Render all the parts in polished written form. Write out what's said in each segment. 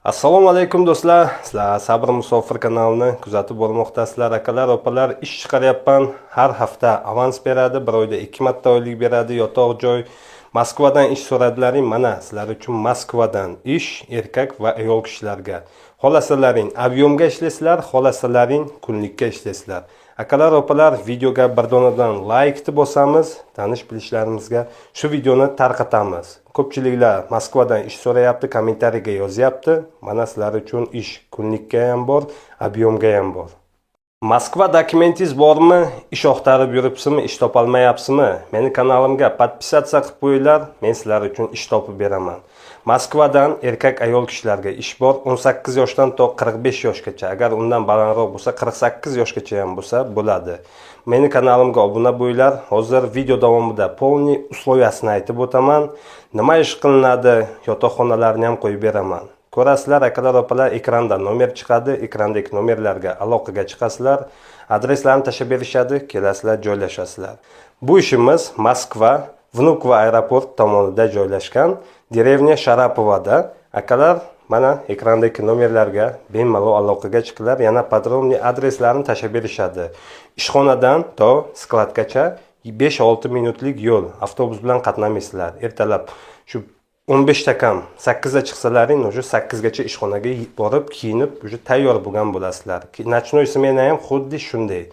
Assalomu alaykum do'stlar. Sizlar Sabr Musofir kanalini kuzatib bo'lmoqdasizlar. Akalar, opalar, ish chiqaryapman. Har hafta avans beradi, bir oyda 2 marta oylik beradi. Yotoq joy. Moskvadan ish so'radilaring. Mana sizlar uchun Moskvadan ish erkak va ayol kishilarga. Xolasalaring avyomga ishlaysizlar, xolasalaring kunlikka ishlaysizlar. Akalar, opalar, videoga bir donadan like deb bosamiz, tanish bilishlarimizga shu videoni tarqatamiz. Ko'pchiliklar Moskvadan ish so'rayapti, kommentariyaga yozyapti. Mana sizlar uchun ish kunlikka ham bor, abyomga ham bor. Moskva dokumentingiz bormi? Ish oqtarib yuribsizmi? Ish topolmayapsizmi? Meni kanalimga podpisatsiya qilib qo'yinglar, men sizlar uchun ish topib beraman. Moskvadan erkak ayol kishilarga ish bor, 18 yoshdan to 45 yoshgacha. Agar undan balandroq bo'lsa, 48 yoshgacha ham bo'lsa bo'ladi. Meni kanalimga obuna bo'linglar. Hozir video davomida polni usloviyasini aytib o'taman. Nima ish qilinadi, yotoqxonalarni ham qo'yib beraman. Ko'rasizlar, akalar, opalar, ekranda nomer chiqadi. Ekrandagi nomerlarga aloqaga chiqasizlar. Adreslarni tashlab berishadi, kelasizlar, joylashasizlar. Bu ishimiz Moskva Vnukovo aeroport tomonida joylashgan Derevnya Sharapovada. Akalar, mana ekrandagi nomerlarga bemalol aloqaga chiqinglar. Yana podrobniy adreslarni tashlab berishadi. Ishxonadan to skladgacha 5-6 minutlik yo'l. Avtobus bilan qatnamaysizlar. Ertalab shu 15 takam 8 da chiqsalaring, o'sha 8 gacha ishxonaga borib, kiyinib, o'sha tayyor bo'lgan bo'lasizlar. Nachnoy smena ham xuddi shunday.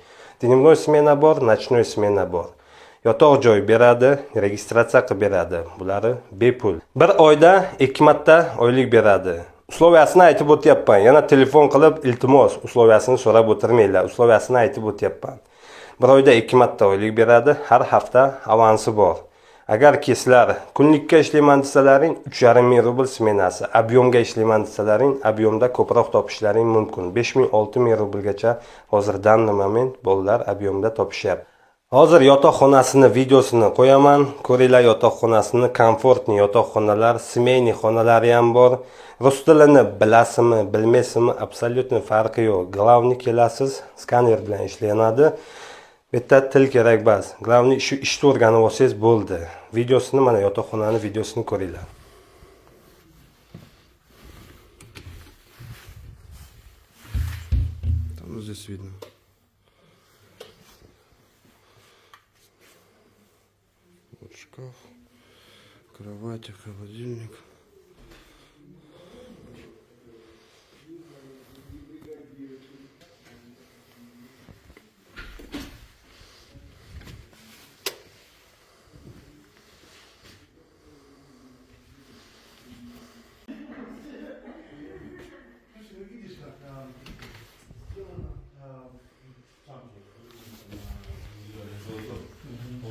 Dnevnoy smena bor, nachnoy smena bor. Yotoq joy beradi, registratsiya qilib beradi. Bulari bepul. Bir oyda 2 marta oylik beradi. Usloviyasini aytib o'tyapman. Yana telefon qilib, iltimos, usloviyasini so'rab o'tirmanglar. Usloviyasini aytib o'tyapman. Bir oyda 2 marta oylik beradi, har hafta avansi bor. Agar sizlar kunlikka ishlayman desalaring 3,5 ming rubl smenasi, abyomga ishlayman desalaring abyomda ko'proq topishlaring mumkin. 5,000-6 ming rublgacha hozirdan moment bolalar abyomda topishyapti. Hozir yotoqxonasini videosini qo'yaman. Ko'ringlar, yotoqxonasini, komfortli yotoqxonalar, semeyniy xonalari ham bor. Rus tilini bilasizmi, bilmaysizmi, absolyutni farqi yo'q. Glavni kelasiz, skaner bilan ishlanadi. Bitta til kerak bas. Glavni shu ishni o'rganib olsangiz bo'ldi. Videosini, mana yotoqxonani videosini ko'ringlar. Там здесь видно. Вот шкаф, кровать, холодильник.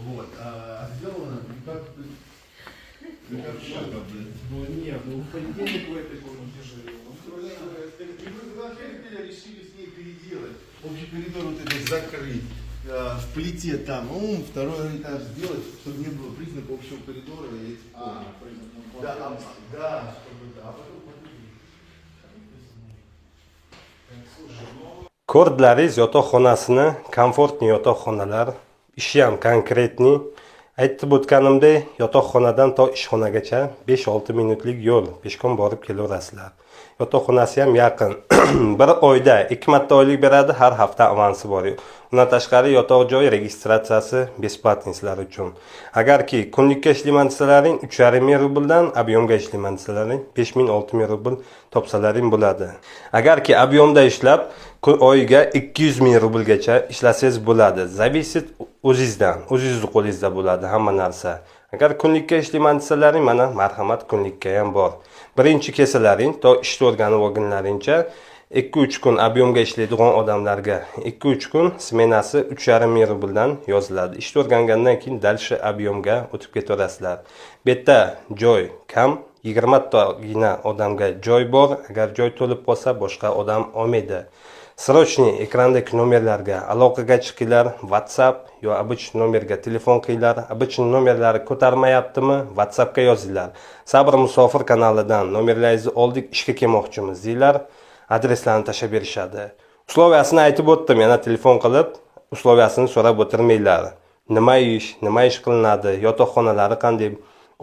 Вот, сделано как шага, блин. Ну нет, ну в понедельник в этой комнате жили. Мы решили с ней переделать. Общий коридор вот этот закрыть. В плите там, второй этаж сделать, чтобы не было признаков общего коридора. Да, чтобы да. Ko'rdlaringiz yotoqxonasini, komfortli yotoqxonalar, ishi ham konkretniy. Aytib o'tganimdek, yotoqxonadan to ishxonagacha 5-6 minutlik yo'l, peshkom borib kelaverasizlar. Yotoqxonasi ham yaqin. Bir oyda 2 marta oylik beradi, har hafta avansi bor. Undan tashqari yotoq joy registratsiyasi besplatniy sizlar uchun. Agarki kunlikka ishlayman desalaring 3,5 ming rubldan, abyomga ishlayman desalaring 5,000-6 ming rubl topsalaring bo'ladi. Agarki abyomda ishlab oyiga 200 ming rublgacha ishlasangiz bo'ladi. Zavisit o'zingizdan, o'zingizni qo'lingizda bo'ladi hamma narsa. Agar kunlikka ishlayman desalaring, mana marhamat kunlikka ham bor. Birinchi kesalaring, to ishni o'rganib olgunlaringcha 2-3 kun abyomga ishlaydigan odamlarga 2-3 kun smenasi 3,5 ming rubldan yoziladi. Ishni o'rgangandan keyin dalshi abyomga o'tib ketaverasizlar. Bu yerda joy kam, 20 tagina odamga joy bor. Agar joy to'lib qolsa, boshqa odam olmaydi. Срочный ekrandagi nomerlarga aloqaga chiqinglar. WhatsApp yo обычный nomerga telefon qilinglar. Обычный nomerlari ko'tarmayaptimi? WhatsAppga yozinglar. Sabr Musofir kanalidan nomerlaringizni oldik, ishga kelmoqchimiz deylar. Adreslarni tashlab berishadi. Usloviyasini aytib o'tdim, yana telefon qilib, usloviyasini so'rab o'tirmanglar. Nima ish qilinadi, yotoqxonalari qanday?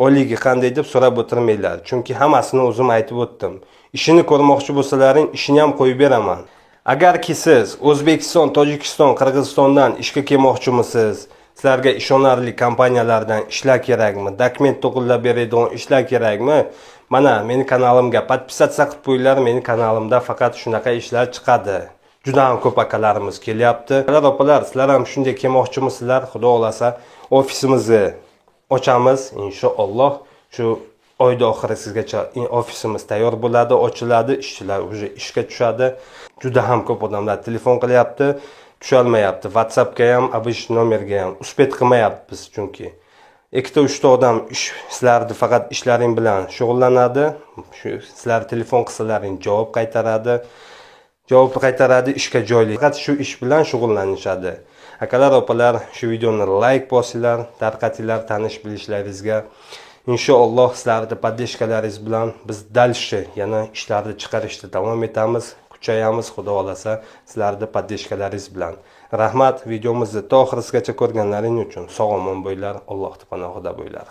oyligi qanday deb so'rab o'tirmanglar. Chunki hammasini o'zim aytib o'tdim. Ishini ko'rmoqchi bo'lsalaring, ishini ham qo'yib beraman. Agarki siz O'zbekiston, Tojikiston, Qirg'izistondan ishga kelmoqchimisiz, sizlarga ishonarli kompaniyalardan ishlar kerakmi, dokument to'g'irlab beradigan ishlar kerakmi? Mana meni kanalimga podpisatsiya qilib qo'yinglar. Meni kanalimda faqat shunaqa ishlar chiqadi. Juda ham ko'p akalarimiz kelyapti. Opalar, sizlar ham shunday kelmoqchimisizlar? Xudo xolasa ofisimizni ochamiz inshaalloh. Shu oyda oxirisigacha ofisimiz tayyor bo'ladi, ochiladi, ishchilar уже ishga tushadi. Juda ham ko'p odamlar telefon qilyapti, tushalmayapti. WhatsAppga ham, abish nomerga ham uspet qilmayapmiz chunki. 2-3 odam sizlarni faqat ishlaring bilan shug'ullanadi. Shu sizlar telefon qilsalaring javob qaytaradi, ishga joyli. Faqat shu ish bilan shug'ullanishadi. Akalar, opalar, shu videoni like bosinglar, tarqatinglar tanish bilishlaringizga. Inshaalloh sizlarning podдержкаларинgiz bilan biz dalshi yana ishlarni chiqarishda davom etamiz, kuchayamiz, xudo xolasa sizlarning podдержкаларинgiz bilan. Rahmat, videomizni to oxirigacha ko'rganlaring uchun. Sog' omon bo'linglar, Alloh panohida bo'linglar.